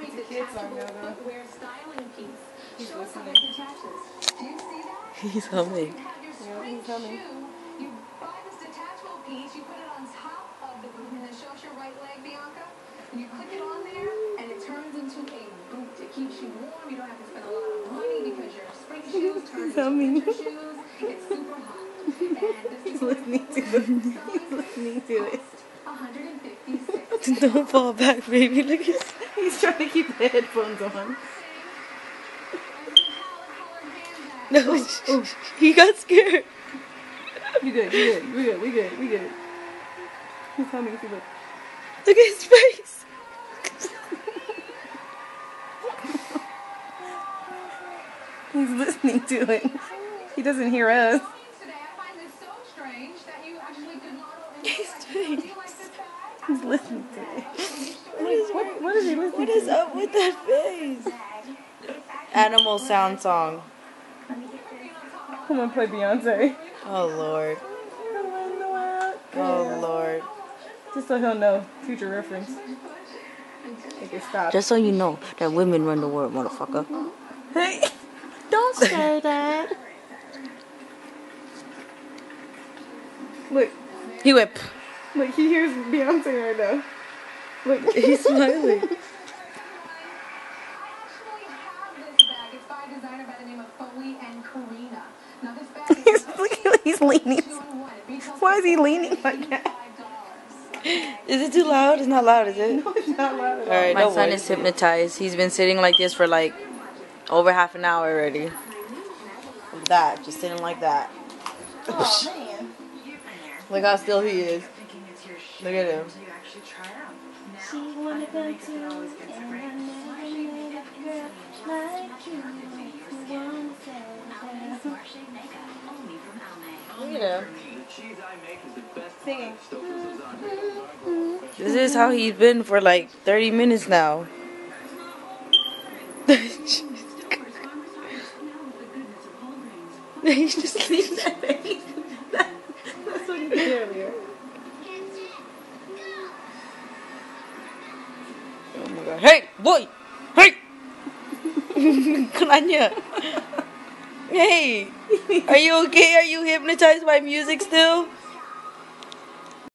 It's a kid song now, though. Footwear styling piece. He's Show us how listening. this attaches. Do you see that? He's humming. Yeah, he's humming. You buy this detachable piece, you put it on top of the boot, and it shows your right leg, Bianca. And you click it on there, and it turns into a boot. It keeps you warm. You don't have to spend a lot of money because your spring shoes turn into winter shoes. It's super hot. And He's listening to it. He's listening to it. $156. Don't fall back, baby. Look at He's trying to keep the headphones on. no. He got scared. You good, you good, we good, we good, we good. He's humming through it. Look at his face. He's listening to it. He doesn't hear us. He's listening to it. What is he listening to? What is up with that face? Animal sound song. Come on, play Beyonce. Oh Lord. Oh Lord. Just so he'll know. Future reference. Make it stop. Just so you know that women run the world, motherfucker. Hey! Don't say that. Look. He went. Look, he hears Beyonce right now. Look. He's smiling. He's leaning. Why is he leaning like that? Is it too loud? It's not loud, is it? No, it's not loud at all. Alright, my son is hypnotized. He's been sitting like this for like over half an hour already. Look at that, just sitting like that. Oh, man. Look how still he is. Look at him. Look at him. Singing. This is how he's been for like 30 minutes now. He's just leaving that face. That's what he did earlier. Oh my god. Hey, boy! Hey! Kalanya. Hey! Are you okay? Are you hypnotized by music still?